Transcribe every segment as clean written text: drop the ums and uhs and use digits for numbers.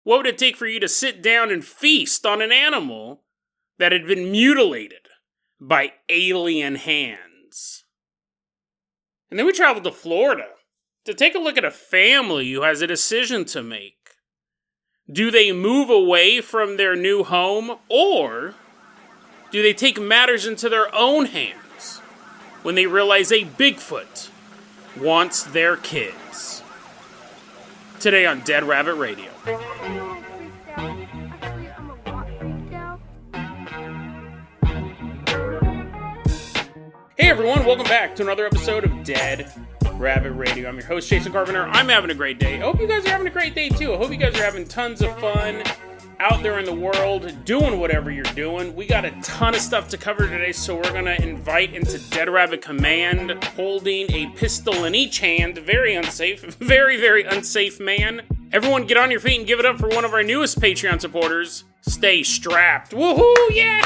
What would it take for you to sit down and feast on an animal that had been mutilated by alien hands? And then we traveled to Florida to take a look at a family who has a decision to make. Do they move away from their new home, or do they take matters into their own hands when they realize a Bigfoot wants their kids? Today on Dead Rabbit Radio. Hey everyone, welcome back to another episode of Dead Rabbit Radio. I'm your host, Jason Carpenter. I'm having a great day. I hope you guys are having a great day too. I hope you guys are having tons of fun out there in the world, doing whatever you're doing. We got a ton of stuff to cover today, so we're going to invite into Dead Rabbit Command, holding a pistol in each hand. Very unsafe. Very, very unsafe man. Everyone get on your feet and give it up for one of our newest Patreon supporters. Stay strapped. Woohoo! Yeah!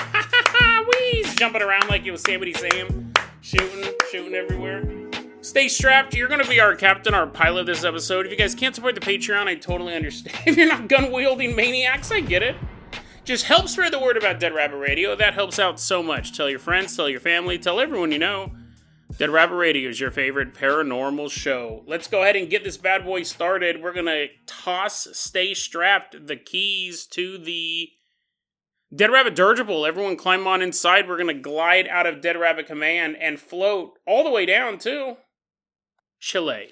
He's jumping around like Yosemite Sam. Shooting everywhere. Stay strapped. You're going to be our captain, our pilot this episode. If you guys can't support the Patreon, I totally understand. If you're not gun-wielding maniacs, I get it. Just help spread the word about Dead Rabbit Radio. That helps out so much. Tell your friends, tell your family, tell everyone you know. Dead Rabbit Radio is your favorite paranormal show. Let's go ahead and get this bad boy started. We're going to toss, stay strapped, the keys to the Dead Rabbit dirigible. Everyone climb on inside. We're going to glide out of Dead Rabbit Command and float all the way down to Chile.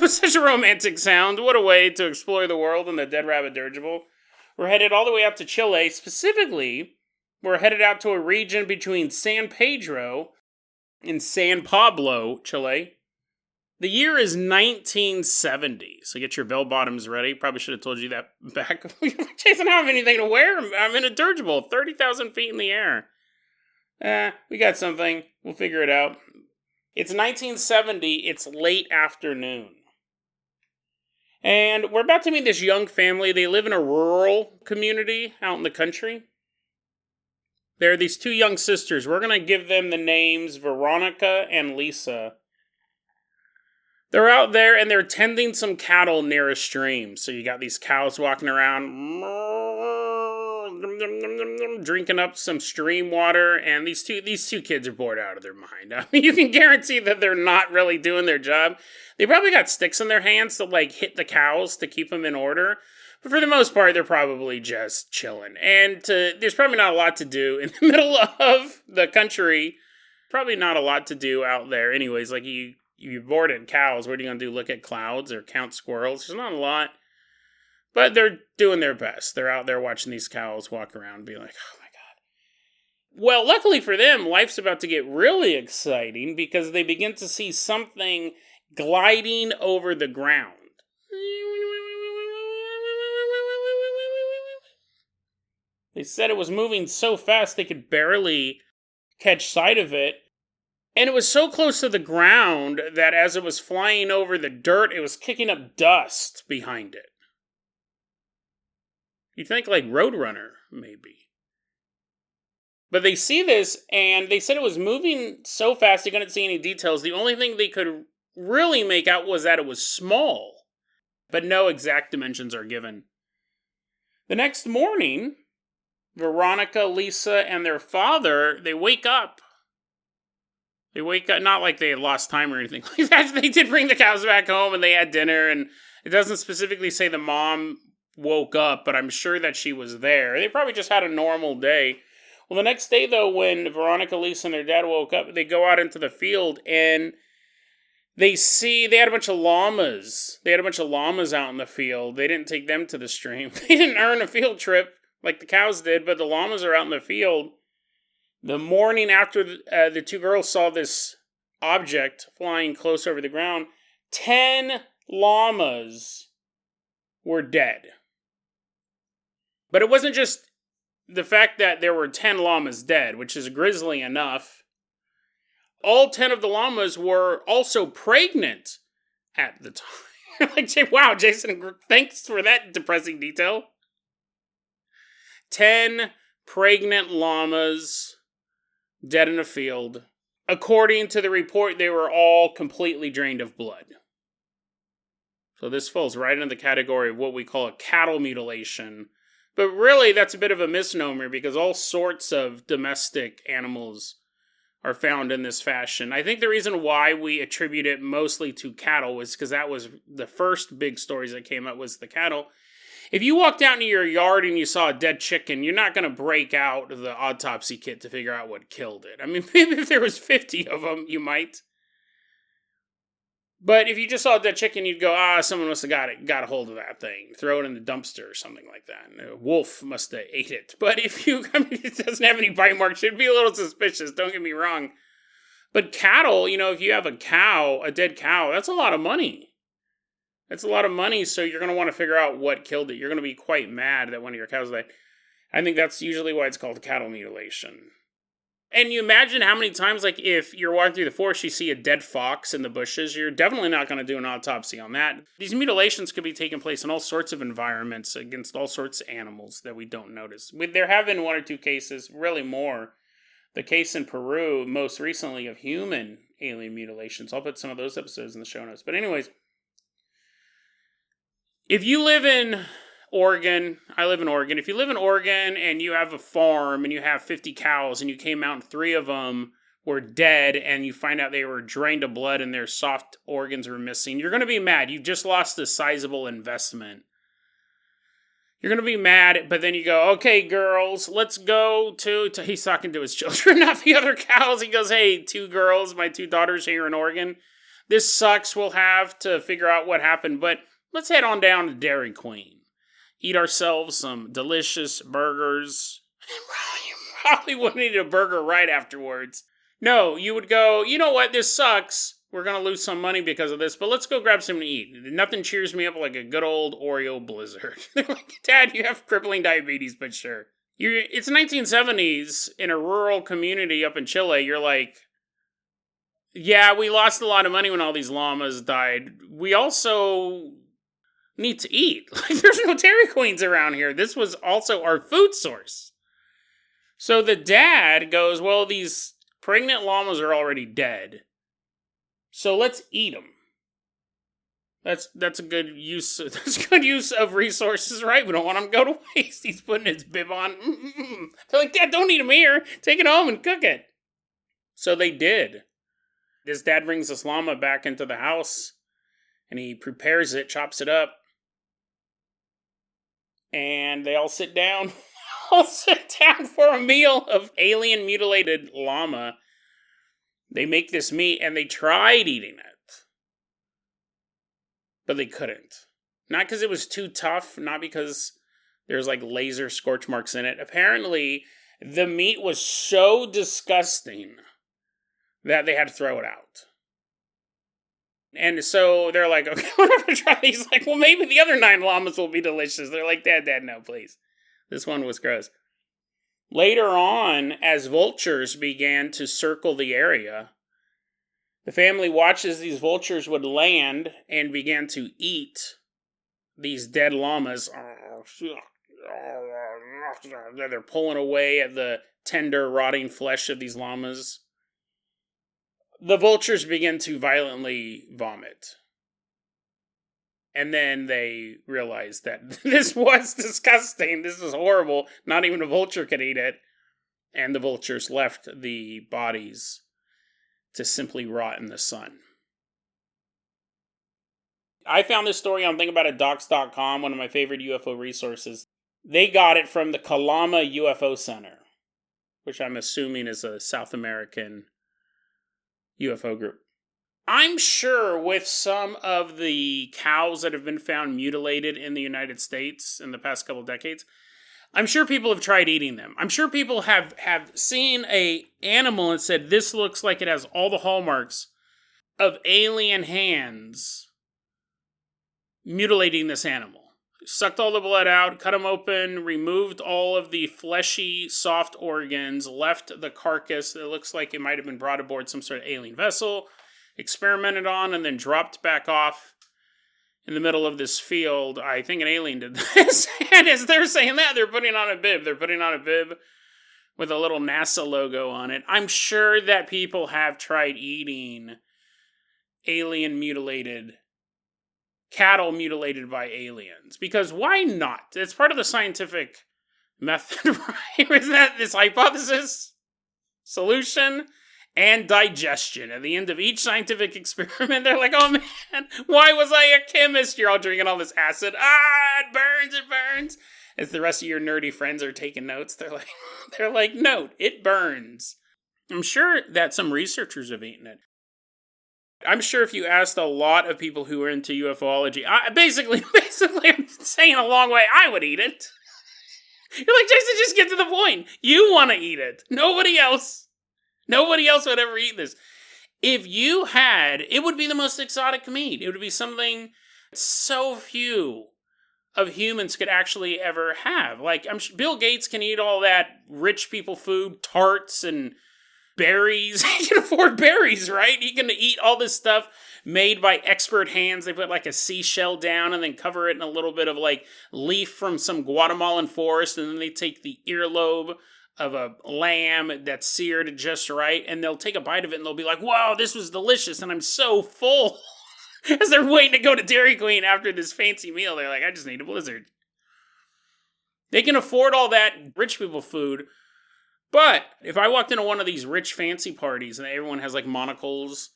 Such a romantic sound. What a way to explore the world in the Dead Rabbit dirigible. We're headed all the way out to Chile. Specifically, we're headed out to a region between San Pedro and San Pablo, Chile. The year is 1970, so get your bell bottoms ready. Probably should have told you that back. Jason, I don't have anything to wear. I'm in a dirigible, 30,000 feet in the air. We got something. We'll figure it out. It's 1970. It's late afternoon. And we're about to meet this young family. They live in a rural community out in the country. There are these two young sisters. We're going to give them the names Veronica and Lisa. They're out there and they're tending some cattle near a stream. So you got these cows walking around, drinking up some stream water, and these two kids are bored out of their mind. I mean, you can guarantee that they're not really doing their job. They probably got sticks in their hands to hit the cows to keep them in order. But for the most part, they're probably just chilling. And there's probably not a lot to do in the middle of the country. Probably not a lot to do out there. Anyways, you're bored at cows. What are you going to do? Look at clouds or count squirrels? There's not a lot. But they're doing their best. They're out there watching these cows walk around and be like, oh my God. Well, luckily for them, life's about to get really exciting because they begin to see something gliding over the ground. They said it was moving so fast they could barely catch sight of it. And it was so close to the ground that as it was flying over the dirt, it was kicking up dust behind it. You'd think like Roadrunner, maybe. But they see this, and they said it was moving so fast they couldn't see any details. The only thing they could really make out was that it was small. But no exact dimensions are given. The next morning, Veronica, Lisa, and their father, they wake up. They wake up, not like they had lost time or anything like that. They did bring the cows back home and they had dinner, and it doesn't specifically say the mom woke up, but I'm sure that she was there. They probably just had a normal day. Well, the next day, though, when Veronica, Lisa, and their dad woke up, they go out into the field and they had a bunch of llamas. They had a bunch of llamas out in the field. They didn't take them to the stream. They didn't earn a field trip like the cows did, but the llamas are out in the field. The morning after the two girls saw this object flying close over the ground, 10 llamas were dead. But it wasn't just the fact that there were 10 llamas dead, which is grisly enough. All 10 of the llamas were also pregnant at the time. Wow, Jason, thanks for that depressing detail. 10 pregnant llamas dead in a field. According to the report, they were all completely drained of blood. So this falls right into the category of what we call a cattle mutilation. But really, that's a bit of a misnomer because all sorts of domestic animals are found in this fashion. I think the reason why we attribute it mostly to cattle was because that was the first big stories that came up was the cattle. If you walked out into your yard and you saw a dead chicken, you're not going to break out the autopsy kit to figure out what killed it. I mean, maybe if there was 50 of them, you might. But if you just saw a dead chicken, you'd go, someone must have got a hold of that thing. Throw it in the dumpster or something like that. And a wolf must have ate it. But it doesn't have any bite marks. It'd be a little suspicious, don't get me wrong. But cattle, if you have a dead cow, that's a lot of money. That's a lot of money, so you're going to want to figure out what killed it. You're going to be quite mad that one of your cows died. I think that's usually why it's called cattle mutilation. And you imagine how many times, if you're walking through the forest, you see a dead fox in the bushes, you're definitely not going to do an autopsy on that. These mutilations could be taking place in all sorts of environments against all sorts of animals that we don't notice. There have been one or two cases, really more. The case in Peru, most recently, of human alien mutilations. I'll put some of those episodes in the show notes. But anyways, if you live in Oregon, I live in Oregon. If you live in Oregon and you have a farm and you have 50 cows and you came out and 3 of them were dead and you find out they were drained of blood and their soft organs were missing, you're going to be mad. You just lost a sizable investment. You're going to be mad, but then you go, okay, girls, let's go to he's talking to his children, not the other cows. He goes, hey, 2 girls, my 2 daughters here in Oregon. This sucks. We'll have to figure out what happened, but let's head on down to Dairy Queen. Eat ourselves some delicious burgers. You probably wouldn't eat a burger right afterwards. No, you would go, you know what, this sucks. We're going to lose some money because of this, but let's go grab something to eat. Nothing cheers me up like a good old Oreo Blizzard. They're like, Dad, you have crippling diabetes, but sure. It's 1970s in a rural community up in Chile. You're like, yeah, we lost a lot of money when all these llamas died. We also need to eat. There's no Dairy Queens around here. This was also our food source. So the dad goes, well, these pregnant llamas are already dead. So let's eat them. That's a good use. That's good use of resources, right? We don't want them to go to waste. He's putting his bib on. They're like, Dad, don't eat them here. Take it home and cook it. So they did. His dad brings this llama back into the house, and he prepares it, chops it up, and they all sit down. For a meal of alien mutilated llama. They make this meat, and they tried eating it. But they couldn't. Not because it was too tough, not because there's laser scorch marks in it. Apparently, the meat was so disgusting that they had to throw it out. And so they're like, okay, we're going to try these. He's like, well, maybe the other 9 llamas will be delicious. They're like, Dad, no, please. This one was gross. Later on, as vultures began to circle the area, the family watched as these vultures would land and began to eat these dead llamas. They're pulling away at the tender, rotting flesh of these llamas. The vultures begin to violently vomit. And then they realized that this was disgusting. This is horrible. Not even a vulture could eat it. And the vultures left the bodies to simply rot in the sun. I found this story on thinkaboutitdocs.com, one of my favorite UFO resources. They got it from the Llama UFO Center, which I'm assuming is a South American UFO group. I'm sure with some of the cows that have been found mutilated in the United States in the past couple decades, I'm sure people have tried eating them. I'm sure people have seen a animal and said, this looks like it has all the hallmarks of alien hands mutilating this animal. Sucked all the blood out, cut them open, removed all of the fleshy, soft organs, left the carcass that looks like it might have been brought aboard some sort of alien vessel, experimented on, and then dropped back off in the middle of this field. I think an alien did this. And as they're saying that, they're putting on a bib. They're putting on a bib with a little NASA logo on it. I'm sure that people have tried eating alien mutilated cattle mutilated by aliens. Because why not? It's part of the scientific method, right? Isn't that this hypothesis, solution, and digestion? At the end of each scientific experiment, they're like, oh man, why was I a chemist? You're all drinking all this acid. It burns, it burns. As the rest of your nerdy friends are taking notes, they're like, note, it burns. I'm sure that some researchers have eaten it. I'm sure if you asked a lot of people who are into ufology, basically, I'm saying a long way, I would eat it. You're like, Jason, just get to the point. You want to eat it. Nobody else would ever eat this. If you had, it would be the most exotic meat. It would be something so few of humans could actually ever have. Like, I'm sure Bill Gates can eat all that rich people food, tarts and berries. He can afford berries, right? He can eat all this stuff made by expert hands. They put like a seashell down and then cover it in a little bit of like leaf from some Guatemalan forest, and then they take the earlobe of a lamb that's seared just right, and they'll take a bite of it and they'll be like, wow, this was delicious, and I'm so full. As they're waiting to go to Dairy Queen after this fancy meal, they're like, I just need a Blizzard. They can afford all that rich people food. But if I walked into one of these rich fancy parties and everyone has like monocles,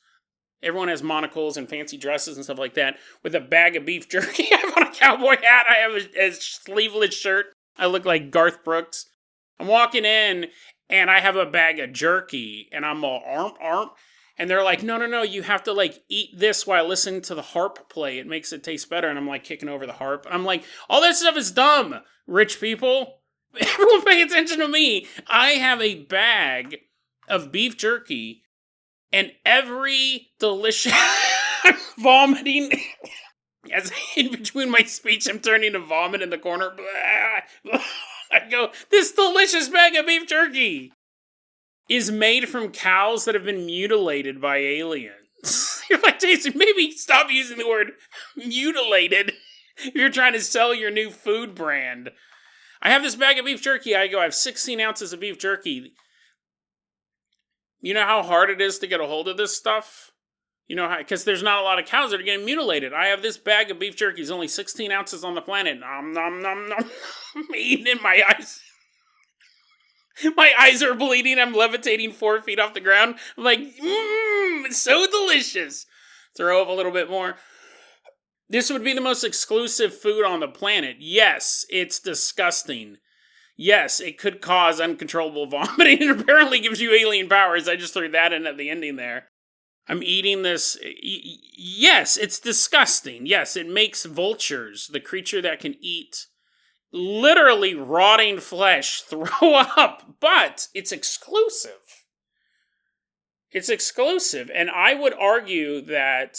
and fancy dresses and stuff like that, with a bag of beef jerky, I have on a cowboy hat, I have a sleeveless shirt, I look like Garth Brooks. I'm walking in and I have a bag of jerky and I'm all arm. And they're like, no, you have to like eat this while listening to the harp play. It makes it taste better. And I'm like kicking over the harp. I'm like, all that stuff is dumb, rich people. Everyone pay attention to me. I have a bag of beef jerky and every delicious I'm vomiting. As in between my speech, I'm turning to vomit in the corner. I go, this delicious bag of beef jerky is made from cows that have been mutilated by aliens. You're like, Jason, maybe stop using the word mutilated if you're trying to sell your new food brand. I have this bag of beef jerky. I have 16 ounces of beef jerky. You know how hard it is to get a hold of this stuff? You know how, because there's not a lot of cows that are getting mutilated. I have this bag of beef jerky. It's only 16 ounces on the planet. Nom, nom, nom, nom. I'm eating in my eyes. My eyes are bleeding. I'm levitating 4 feet off the ground. I'm like, it's so delicious. Throw up a little bit more. This would be the most exclusive food on the planet. Yes, it's disgusting. Yes, it could cause uncontrollable vomiting. It apparently gives you alien powers. I just threw that in at the ending there. I'm eating this. Yes, it's disgusting. Yes, it makes vultures, the creature that can eat literally rotting flesh, throw up, but it's exclusive. It's exclusive, and I would argue that,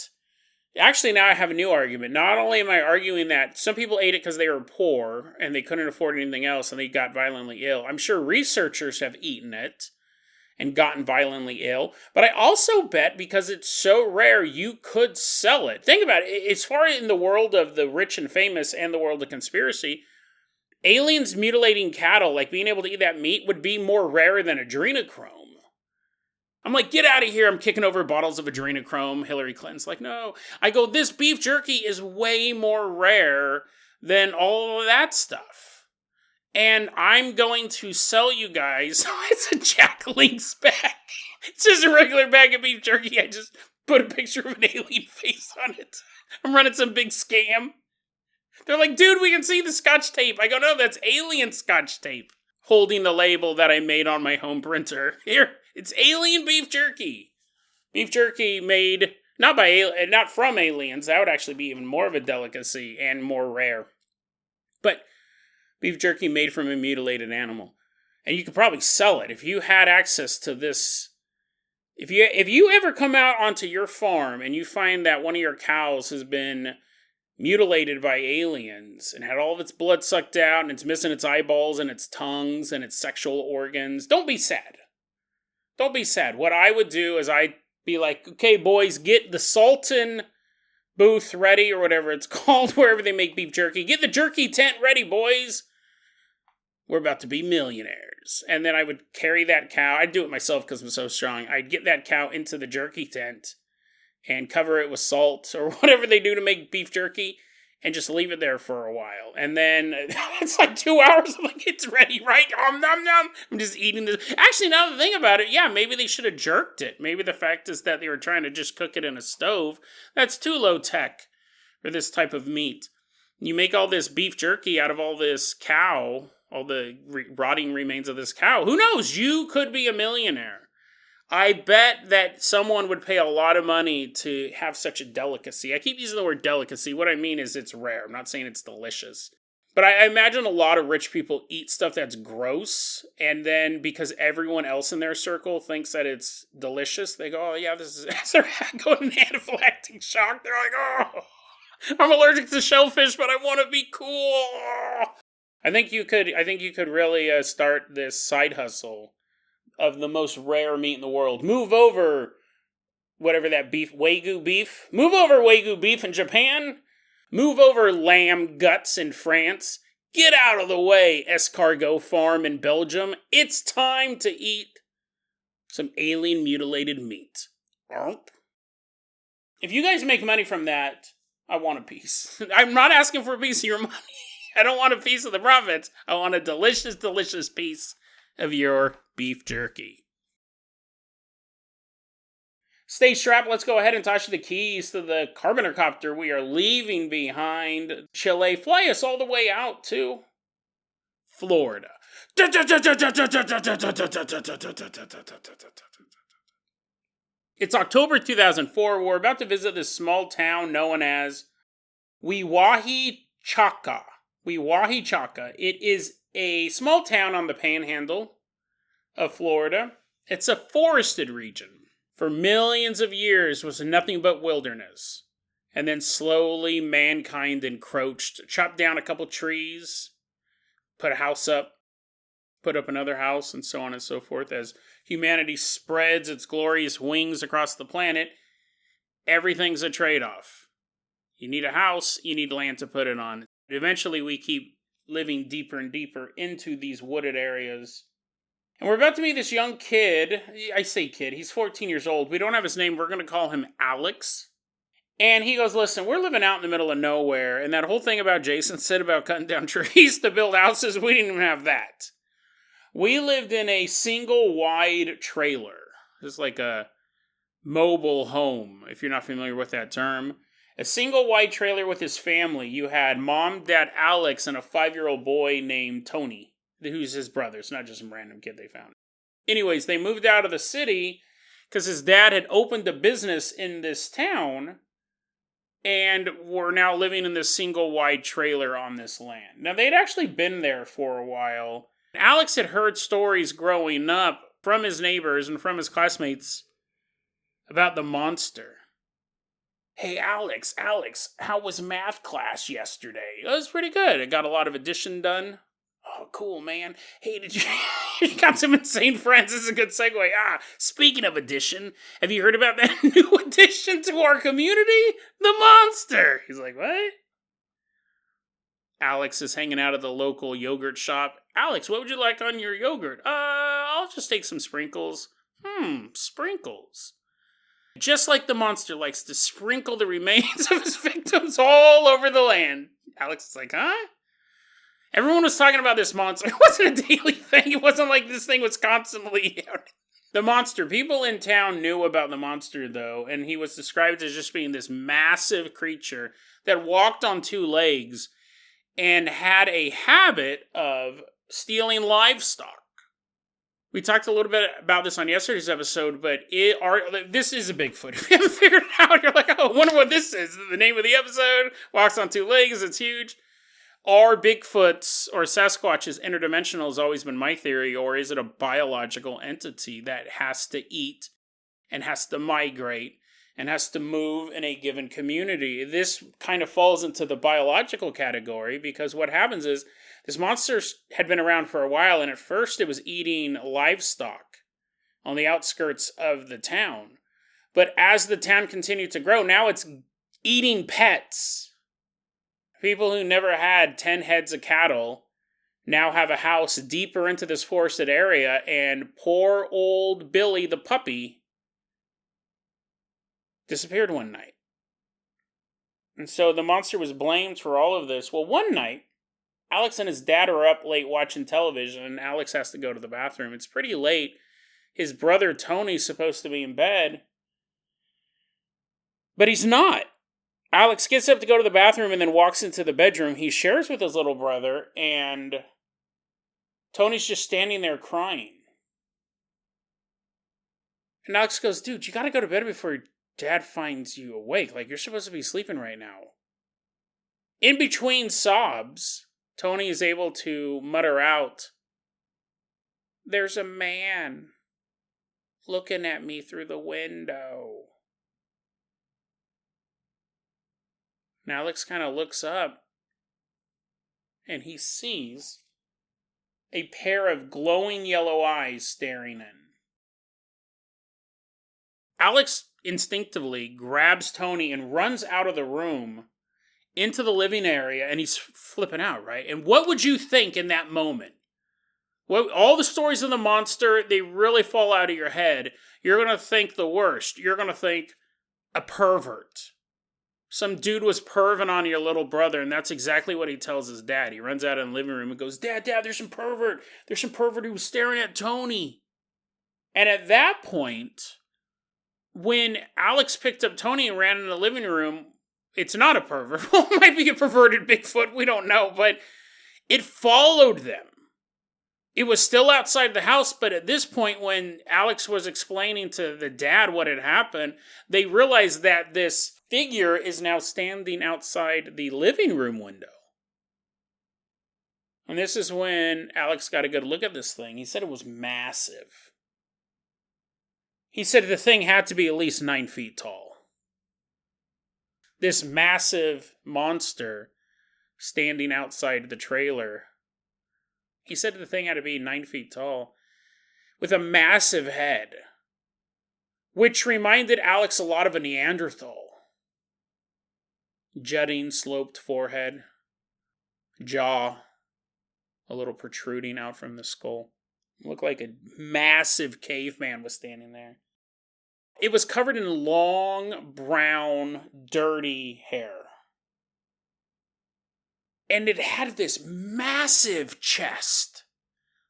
actually now I have a new argument. Not only am I arguing that some people ate it because they were poor and they couldn't afford anything else and they got violently ill. I'm sure researchers have eaten it and gotten violently ill, but I also bet because it's so rare, you could sell it. Think about it. As far in the world of the rich and famous and the world of conspiracy, aliens mutilating cattle, like being able to eat that meat, would be more rare than adrenochrome. I'm like, get out of here. I'm kicking over bottles of adrenochrome. Hillary Clinton's like, no. I go, this beef jerky is way more rare than all of that stuff. And I'm going to sell you guys, it's a Jack Link's bag. It's just a regular bag of beef jerky. I just put a picture of an alien face on it. I'm running some big scam. They're like, dude, we can see the scotch tape. I go, no, that's alien scotch tape. Holding the label that I made on my home printer. Here, it's alien beef jerky. Beef jerky made, not from aliens. That would actually be even more of a delicacy and more rare. But beef jerky made from a mutilated animal. And you could probably sell it if you had access to this. If you ever come out onto your farm and you find that one of your cows has been mutilated by aliens and had all of its blood sucked out and it's missing its eyeballs and its tongues and its sexual organs, don't be sad. Don't be sad. What I would do is I'd be like, okay, boys, get the Sultan booth ready, or whatever it's called, wherever they make beef jerky. Get the jerky tent ready, boys. We're about to be millionaires. And then I would carry that cow. I'd do it myself because I'm so strong. I'd get that cow into the jerky tent. and cover it with salt or whatever they do to make beef jerky and just leave it there for a while. And then it's like 2 hours. I'm like, it's ready, right? Nom, nom. I'm just eating this. Actually, now that I think about it, yeah, maybe they should have jerked it. Maybe the fact is that they were trying to just cook it in a stove. That's too low tech for this type of meat. You make all this beef jerky out of all this cow, all the rotting remains of this cow. Who knows? You could be a millionaire. I bet that someone would pay a lot of money to have such a delicacy. I keep using the word delicacy. What I mean is it's rare. I'm not saying it's delicious. But I imagine a lot of rich people eat stuff that's gross, and then because everyone else in their circle thinks that it's delicious, they go, oh yeah, this is... They're going in anaphylactic shock. They're like, oh, I'm allergic to shellfish, but I want to be cool. I think you could really start this side hustle of the most rare meat in the world. Move over whatever that beef, Wagyu beef. Move over Wagyu beef in Japan. Move over lamb guts in France. Get out of the way, escargot farm in Belgium. It's time to eat some alien mutilated meat. If you guys make money from that, I want a piece. I'm not asking for a piece of your money. I don't want a piece of the profits. I want a delicious, delicious piece of your beef jerky. Stay strapped. Let's go ahead and toss you the keys to the Carpenter copter we are leaving behind Chile. Fly us all the way out to Florida. It's October 2004. We're about to visit this small town known as Weewahichaka. It is a small town on the panhandle of Florida. It's a forested region. For millions of years was nothing but wilderness. And then slowly mankind encroached, chopped down a couple trees, put a house up, put up another house, and so on and so forth. As humanity spreads its glorious wings across the planet, everything's a trade-off. You need a house, you need land to put it on. Eventually we keep living deeper and deeper into these wooded areas. And we're about to meet this young kid. I say kid, he's 14 years old. We don't have his name. We're going to call him Alex. And he goes, listen, we're living out in the middle of nowhere. And that whole thing about Jason said about cutting down trees to build houses, we didn't even have that. We lived in a single wide trailer. It's like a mobile home, if you're not familiar with that term. A single wide trailer with his family. You had mom, dad, Alex, and a 5-year-old boy named Tony, who's his brother. It's not just some random kid they found. Anyways, they moved out of the city because his dad had opened a business in this town and were now living in this single wide trailer on this land. Now, they'd actually been there for a while. Alex had heard stories growing up from his neighbors and from his classmates about the monster. Hey, Alex, how was math class yesterday? It was pretty good. I got a lot of addition done. Oh, cool, man. Hey, did you... you got some insane friends. This is a good segue. Speaking of addition, have you heard about that new addition to our community? The monster. He's like, what? Alex is hanging out at the local yogurt shop. Alex, what would you like on your yogurt? I'll just take some sprinkles. Sprinkles. Just like the monster likes to sprinkle the remains of his victims all over the land. Alex is like, huh? Everyone was talking about this monster. It wasn't a daily thing. It wasn't like this thing was constantly out. The monster. People in town knew about the monster, though, and he was described as just being this massive creature that walked on 2 legs and had a habit of stealing livestock. We talked a little bit about this on yesterday's episode, but this is a Bigfoot. If you haven't figured it out, you're like, oh, I wonder what this is. The name of the episode, walks on 2 legs, it's huge. Are Bigfoots or Sasquatches interdimensional has always been my theory, or is it a biological entity that has to eat and has to migrate and has to move in a given community? This kind of falls into the biological category because what happens is this monster had been around for a while, and at first it was eating livestock on the outskirts of the town. But as the town continued to grow, now it's eating pets. People who never had 10 heads of cattle now have a house deeper into this forested area, and poor old Billy the puppy disappeared one night. And so the monster was blamed for all of this. Well, one night, Alex and his dad are up late watching television, and Alex has to go to the bathroom. It's pretty late. His brother Tony's supposed to be in bed, but he's not. Alex gets up to go to the bathroom and then walks into the bedroom. He shares with his little brother, and Tony's just standing there crying. And Alex goes, dude, you gotta go to bed before Dad finds you awake. Like, you're supposed to be sleeping right now. In between sobs, Tony is able to mutter out, there's a man looking at me through the window. And Alex kind of looks up, and he sees a pair of glowing yellow eyes staring in. Alex instinctively grabs Tony and runs out of the room into the living area, and he's flipping out, right? And what would you think in that moment? Well, all the stories of the monster, they really fall out of your head. You're going to think the worst. You're going to think a pervert. Some dude was perving on your little brother, and that's exactly what he tells his dad. He runs out in the living room and goes, Dad, there's some pervert. There's some pervert who was staring at Tony. And at that point, when Alex picked up Tony and ran in the living room, it's not a pervert. Well, it might be a perverted Bigfoot. We don't know, but it followed them. It was still outside the house, but at this point, when Alex was explaining to the dad what had happened, they realized that this figure is now standing outside the living room window. And this is when Alex got a good look at this thing. He said it was massive. He said the thing had to be at least 9 feet tall. This massive monster standing outside the trailer. He said the thing had to be 9 feet tall, with a massive head, which reminded Alex a lot of a Neanderthal. Jutting, sloped forehead, jaw, a little protruding out from the skull. Looked like a massive caveman was standing there. It was covered in long, brown, dirty hair. And it had this massive chest.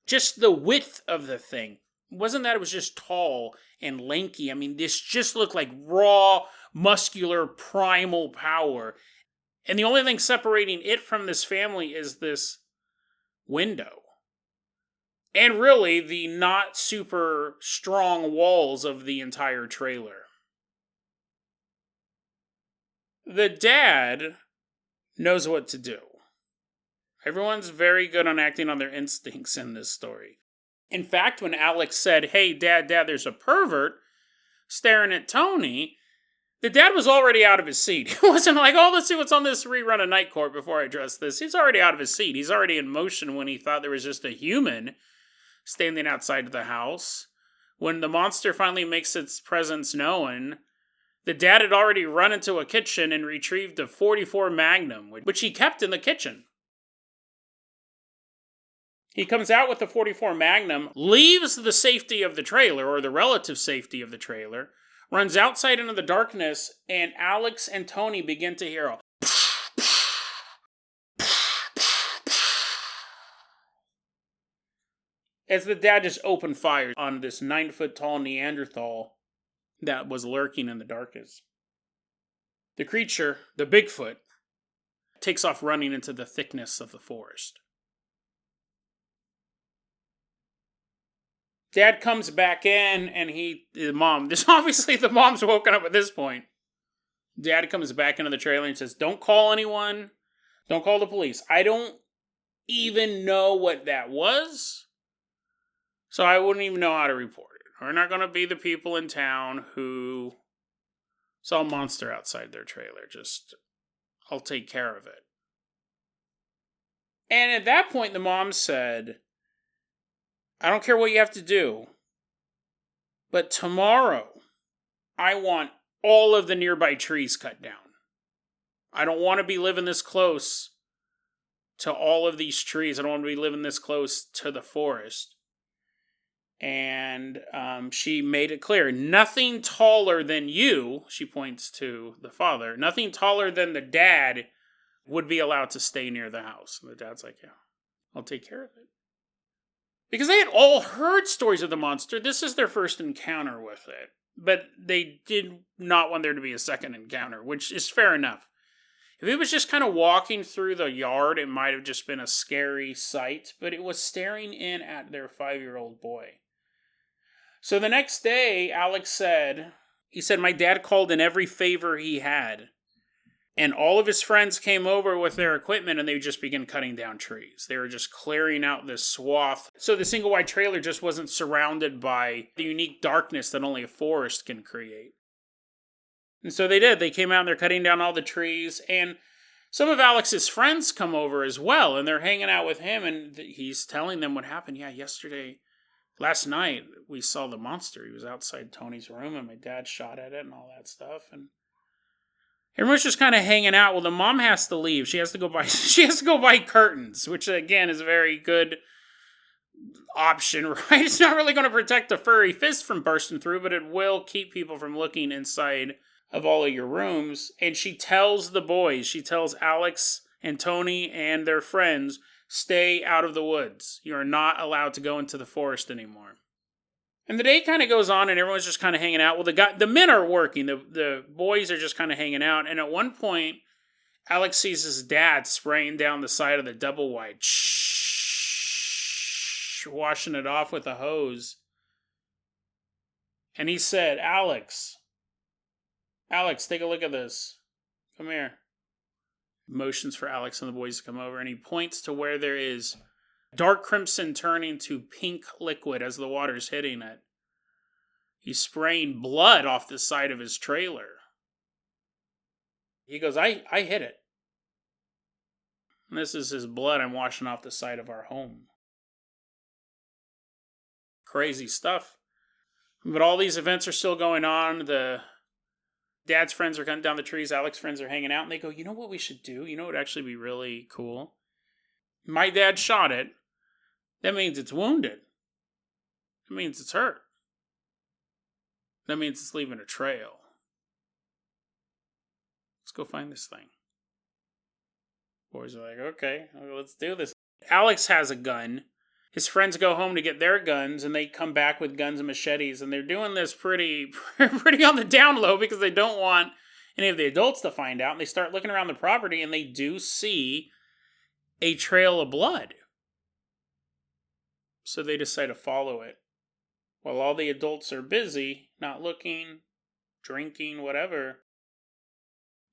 Just the width of the thing. It wasn't that it was just tall and lanky. I mean, this just looked like raw, muscular, primal power. And the only thing separating it from this family is this window. And really, the not super strong walls of the entire trailer. The dad knows what to do. Everyone's very good on acting on their instincts in this story. In fact, when Alex said, hey, Dad, there's a pervert staring at Tony, the dad was already out of his seat. He wasn't like, oh, let's see what's on this rerun of Night Court before I address this. He's already out of his seat. He's already in motion when he thought there was just a human standing outside of the house. When the monster finally makes its presence known, the dad had already run into a kitchen and retrieved a .44 Magnum, which he kept in the kitchen. He comes out with the .44 Magnum, leaves the safety of the trailer, or the relative safety of the trailer, runs outside into the darkness, and Alex and Tony begin to hear a as the dad just opened fire on this 9-foot-tall Neanderthal that was lurking in the darkness. The creature, the Bigfoot, takes off running into the thickness of the forest. Dad comes back in, and the mom's woken up at this point. Dad comes back into the trailer and says, don't call anyone. Don't call the police. I don't even know what that was, so I wouldn't even know how to report it. We're not going to be the people in town who saw a monster outside their trailer. I'll take care of it. And at that point, the mom said, I don't care what you have to do, but tomorrow, I want all of the nearby trees cut down. I don't want to be living this close to all of these trees. I don't want to be living this close to the forest. And she made it clear, nothing taller than you, she points to the father, nothing taller than the dad would be allowed to stay near the house. And the dad's like, yeah, I'll take care of it. Because they had all heard stories of the monster. This is their first encounter with it. But they did not want there to be a second encounter, which is fair enough. If it was just kind of walking through the yard, it might have just been a scary sight. But it was staring in at their 5-year-old boy. So the next day, Alex said, my dad called in every favor he had. And all of his friends came over with their equipment and they just began cutting down trees. They were just clearing out this swath. So the single wide trailer just wasn't surrounded by the unique darkness that only a forest can create. And so they did. They came out and they're cutting down all the trees. And some of Alex's friends come over as well. And they're hanging out with him. And he's telling them what happened. Yeah, last night we saw the monster. He was outside Tony's room and my dad shot at it and all that stuff. And everyone's just kind of hanging out. Well, the mom has to leave. She has to go buy curtains, which again is a very good option, right? It's not really going to protect a furry fist from bursting through, but it will keep people from looking inside of all of your rooms. And she tells the boys, Alex and Tony and their friends, stay out of the woods. You are not allowed to go into the forest anymore. And the day kind of goes on and everyone's just kind of hanging out. Well, the men are working. The boys are just kind of hanging out. And at one point, Alex sees his dad spraying down the side of the double wide. Washing it off with a hose. And he said, Alex, take a look at this. Come here. Motions for Alex and the boys to come over. And he points to where there is dark crimson turning to pink liquid as the water's hitting it. He's spraying blood off the side of his trailer. He goes, I hit it. And this is his blood I'm washing off the side of our home. Crazy stuff. But all these events are still going on. The dad's friends are cutting down the trees. Alex's friends are hanging out. And they go, you know what we should do? You know what would actually be really cool? My dad shot it. That means it's wounded. That means it's hurt. That means it's leaving a trail. Let's go find this thing. Boys are like, okay, let's do this. Alex has a gun. His friends go home to get their guns, and they come back with guns and machetes, and they're doing this pretty on the down low because they don't want any of the adults to find out. And they start looking around the property, and they do see a trail of blood. So they decide to follow it. While all the adults are busy, not looking, drinking, whatever,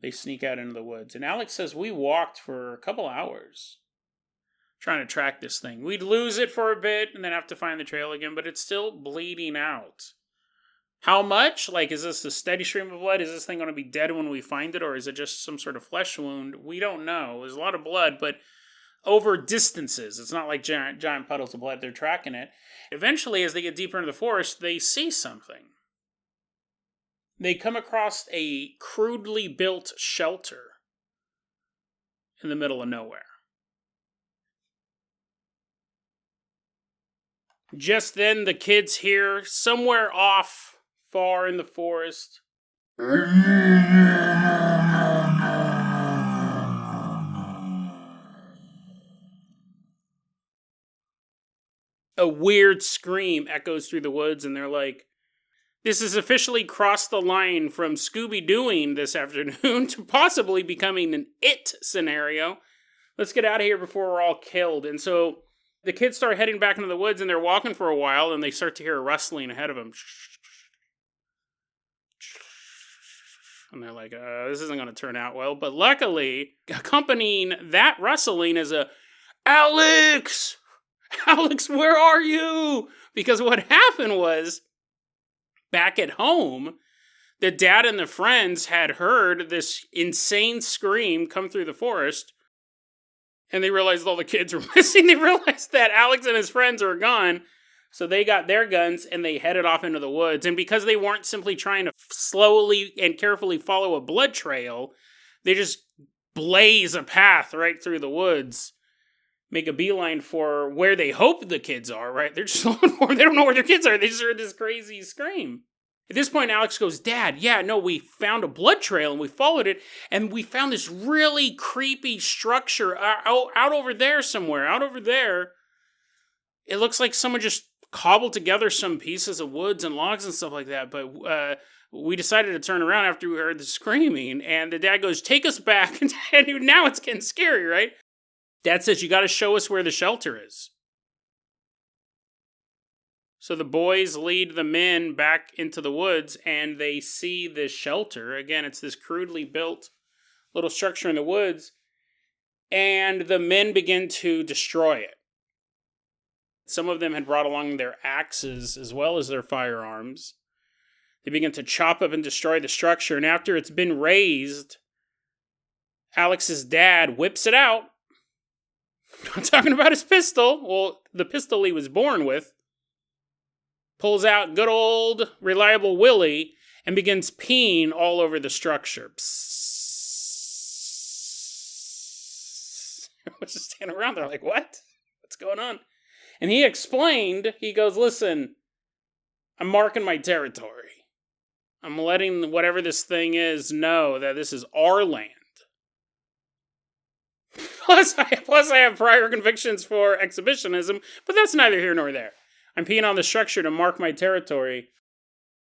they sneak out into the woods. And Alex says, we walked for a couple hours trying to track this thing. We'd lose it for a bit and then have to find the trail again, but it's still bleeding out. How much? Like, is this a steady stream of blood? Is this thing going to be dead when we find it, or is it just some sort of flesh wound? We don't know. There's a lot of blood, but over distances. It's not like giant puddles of blood. They're tracking it. Eventually, as they get deeper into the forest, they see something. They come across a crudely built shelter in the middle of nowhere. Just then, the kids hear, somewhere off, far in the forest, a weird scream echoes through the woods, and they're like, this has officially crossed the line from Scooby-Dooing this afternoon to possibly becoming an It scenario. Let's get out of here before we're all killed. And so the kids start heading back into the woods, and they're walking for a while, and they start to hear a rustling ahead of them. And they're like, this isn't going to turn out well. But luckily, accompanying that rustling is a, Alex! Alex, where are you? Because what happened was, back at home, the dad and the friends had heard this insane scream come through the forest, and they realized all the kids were missing. They realized that Alex and his friends were gone, so they got their guns and they headed off into the woods. And because they weren't simply trying to slowly and carefully follow a blood trail, they just blaze a path right through the woods. make a beeline for where they hope the kids are, right? They're just looking for them. They don't know where their kids are. They just heard this crazy scream. At this point, Alex goes, Dad, yeah, no, we found a blood trail and we followed it and we found this really creepy structure out over there somewhere, out over there. It looks like someone just cobbled together some pieces of woods and logs and stuff like that, but we decided to turn around after we heard the screaming, and the dad goes, take us back, and now it's getting scary, right? Dad says, you got to show us where the shelter is. So the boys lead the men back into the woods, and they see this shelter. Again, it's this crudely built little structure in the woods, and the men begin to destroy it. Some of them had brought along their axes as well as their firearms. They begin to chop up and destroy the structure, and after it's been razed, Alex's dad whips it out. I'm talking about his pistol. Well, the pistol he was born with. Pulls out good old reliable Willie and begins peeing all over the structure. Everyone's just standing around there like, what? What's going on? And he explained, he goes, listen, I'm marking my territory. I'm letting whatever this thing is know that this is our land. Plus I have prior convictions for exhibitionism, but that's neither here nor there. I'm peeing on the structure to mark my territory.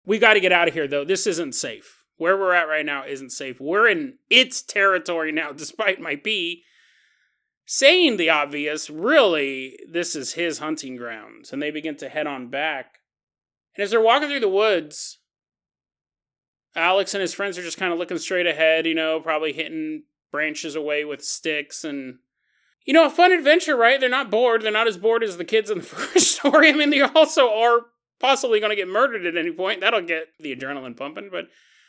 We got to get out of here, though. This isn't safe. Where we're at right now isn't safe. We're in its territory now, despite my pee saying the obvious. Really, this is his hunting grounds. And they begin to head on back. And as they're walking through the woods, Alex and his friends are just kind of looking straight ahead, probably hitting branches away with sticks and... a fun adventure, right? They're not bored. They're not as bored as the kids in the first story. I mean, they also are possibly going to get murdered at any point. That'll get the adrenaline pumping. But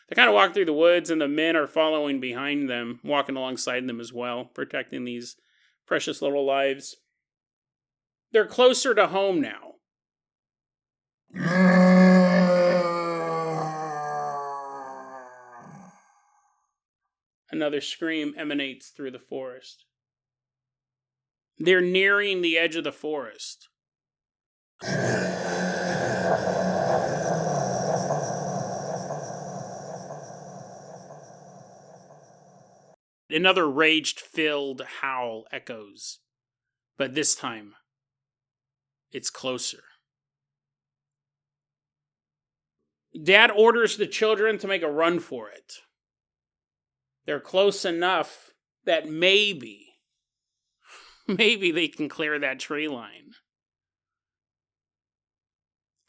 they kind of walk through the woods, and the men are following behind them, walking alongside them as well, protecting these precious little lives. They're closer to home now. Another scream emanates through the forest. They're nearing the edge of the forest. Another rage-filled howl echoes, but this time, it's closer. Dad orders the children to make a run for it. They're close enough that maybe they can clear that tree line.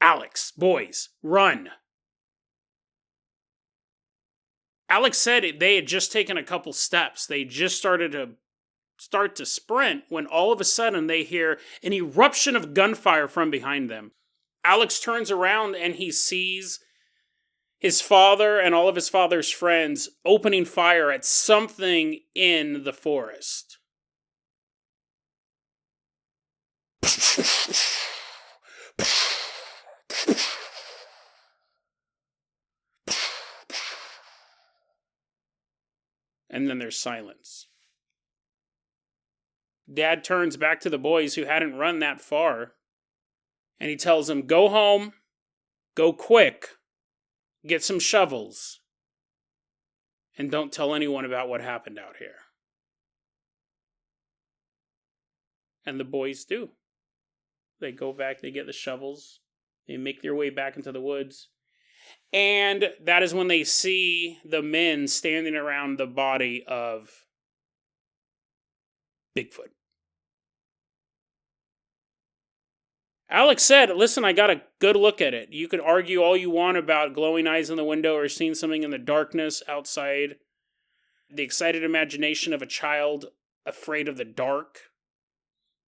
Alex, boys, run. Alex said they had just taken a couple steps. They just started to sprint when all of a sudden they hear an eruption of gunfire from behind them. Alex turns around and he sees his father and all of his father's friends opening fire at something in the forest. And then there's silence. Dad turns back to the boys who hadn't run that far, and he tells them, go home, go quick, get some shovels, and don't tell anyone about what happened out here. And the boys do. They go back, they get the shovels, they make their way back into the woods. And that is when they see the men standing around the body of Bigfoot. Alex said, listen, I got a good look at it. You could argue all you want about glowing eyes in the window or seeing something in the darkness outside. The excited imagination of a child afraid of the dark.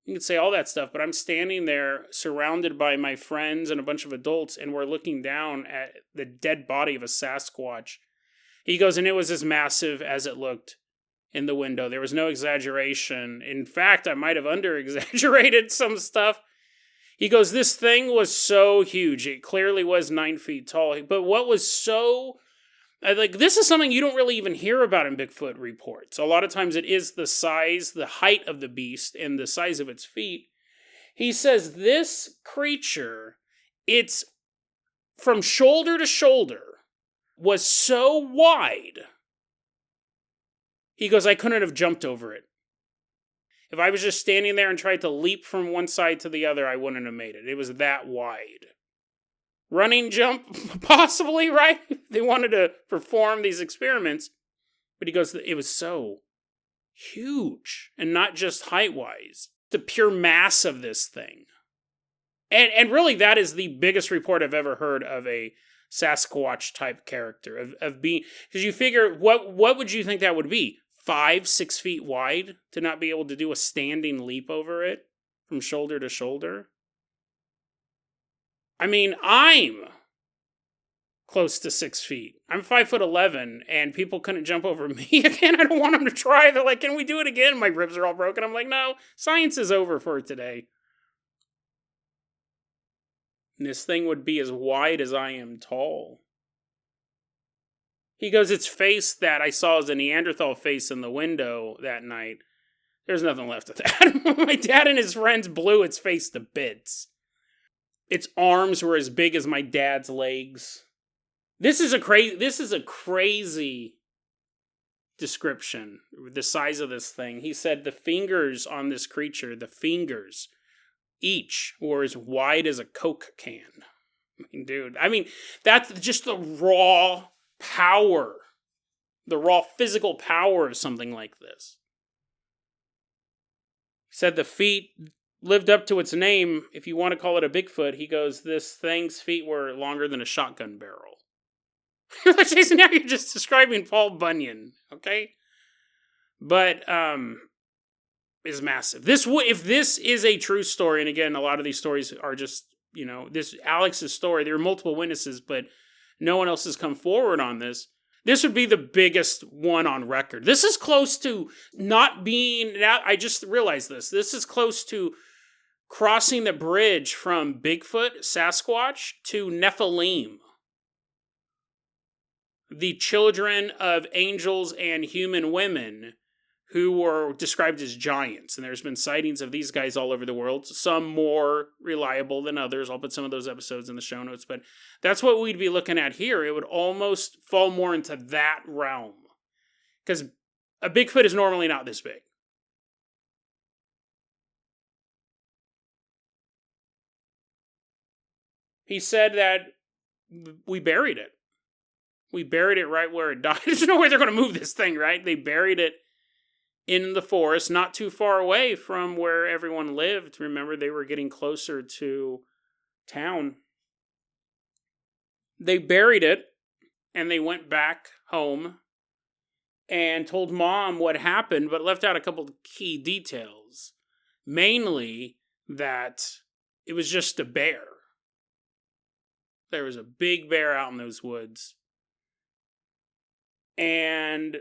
You can say all that stuff, but I'm standing there surrounded by my friends and a bunch of adults, and we're looking down at the dead body of a Sasquatch. He goes, and it was as massive as it looked in the window. There was no exaggeration. In fact, I might have under-exaggerated some stuff. He goes, this thing was so huge. It clearly was 9 feet tall. But what was so This is something you don't really even hear about in Bigfoot reports. A lot of times it is the size, the height of the beast, and the size of its feet. He says this creature, it's from shoulder to shoulder, was so wide. He goes, I couldn't have jumped over it. If I was just standing there and tried to leap from one side to the other, I wouldn't have made it. It was that wide. Running jump, possibly, right? They wanted to perform these experiments. But he goes, it was so huge. And not just height-wise. The pure mass of this thing. And really, that is the biggest report I've ever heard of a Sasquatch-type character. Of being... Because you figure, what would you think that would be? 5-6 feet wide? To not be able to do a standing leap over it? From shoulder to shoulder? I mean, I'm close to 6 feet. I'm 5'11", and people couldn't jump over me again. I don't want them to try. They're like, can we do it again? My ribs are all broken. I'm like, no, science is over for today. And this thing would be as wide as I am tall. He goes, its face that I saw as a Neanderthal face in the window that night, there's nothing left of that. My dad and his friends blew its face to bits. Its arms were as big as my dad's legs. This is a crazy description, the size of this thing. He said the fingers on this creature, each were as wide as a Coke can. I mean, dude, that's just the raw power, the raw physical power of something like this. He said the feet lived up to its name. If you want to call it a Bigfoot, he goes, this thing's feet were longer than a shotgun barrel. Jason, now you're just describing Paul Bunyan, okay? But, is massive. If this is a true story, and again, a lot of these stories are just, this Alex's story, there are multiple witnesses, but no one else has come forward on this. This would be the biggest one on record. This is close to not being, I just realized this. This is close to crossing the bridge from Bigfoot, Sasquatch, to Nephilim. The children of angels and human women who were described as giants. And there's been sightings of these guys all over the world, some more reliable than others. I'll put some of those episodes in the show notes, but that's what we'd be looking at here. It would almost fall more into that realm. Because a Bigfoot is normally not this big. He said that we buried it. We buried it right where it died. There's no way they're going to move this thing, right? They buried it in the forest, not too far away from where everyone lived. Remember, they were getting closer to town. They buried it, and they went back home and told Mom what happened, but left out a couple of key details. Mainly that it was just a bear. There was a big bear out in those woods. And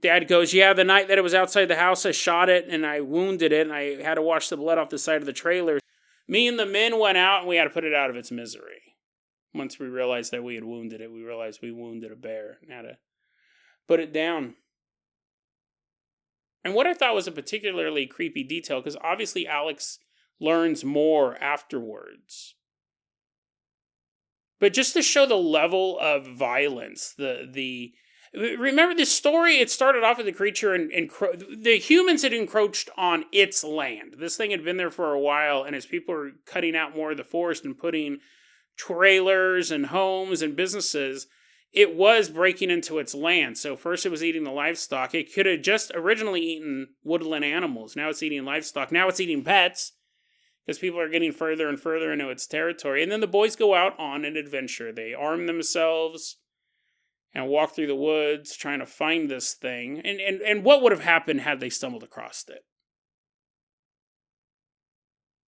Dad goes, yeah, the night that it was outside the house, I shot it and I wounded it and I had to wash the blood off the side of the trailer. Me and the men went out and we had to put it out of its misery. Once we realized that we had wounded it, we realized we wounded a bear and had to put it down. And what I thought was a particularly creepy detail, because obviously Alex learns more afterwards. But just to show the level of violence, remember this story, it started off with the creature and the humans had encroached on its land. This thing had been there for a while, and as people were cutting out more of the forest and putting trailers and homes and businesses, it was breaking into its land. So first it was eating the livestock. It could have just originally eaten woodland animals. Now it's eating livestock. Now it's eating pets, because people are getting further and further into its territory. And then the boys go out on an adventure. They arm themselves and walk through the woods trying to find this thing. And what would have happened had they stumbled across it?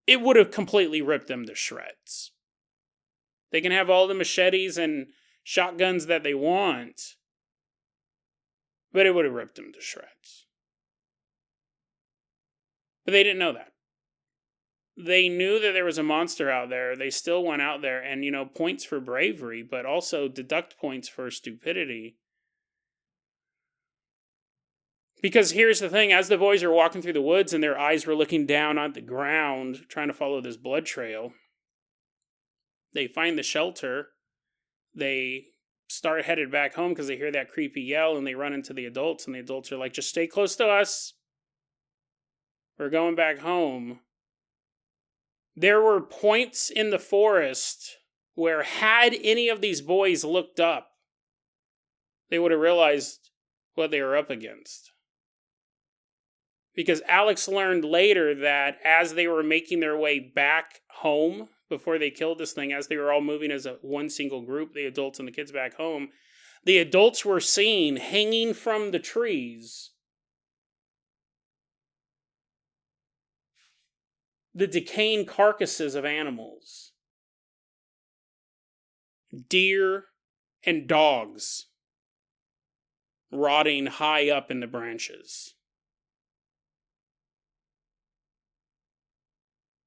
It would have completely ripped them to shreds. They can have all the machetes and shotguns that they want, but it would have ripped them to shreds. But they didn't know that. they knew that there was a monster out there. They still went out there and, points for bravery, but also deduct points for stupidity. Because here's the thing, as the boys are walking through the woods and their eyes were looking down on the ground, trying to follow this blood trail, they find the shelter. They start headed back home because they hear that creepy yell, and they run into the adults, and the adults are like, just stay close to us. We're going back home. There were points in the forest where, had any of these boys looked up, they would have realized what they were up against. Because Alex learned later that as they were making their way back home, before they killed this thing, as they were all moving as one single group, the adults and the kids back home, the adults were seen hanging from the trees the decaying carcasses of animals. Deer and dogs rotting high up in the branches.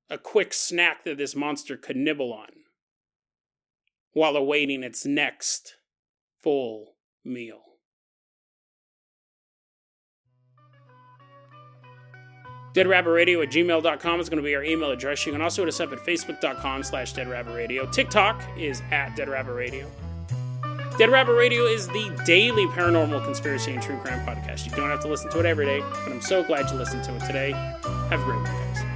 A quick snack that this monster could nibble on while awaiting its next full meal. DeadRabbitRadio@gmail.com is going to be our email address. You can also hit us up at Facebook.com/DeadRabbitRadio. TikTok is at DeadRabbitRadio. Dead Rabbit Radio is the daily paranormal conspiracy and true crime podcast. You don't have to listen to it every day, but I'm so glad you listened to it today. Have a great one, guys.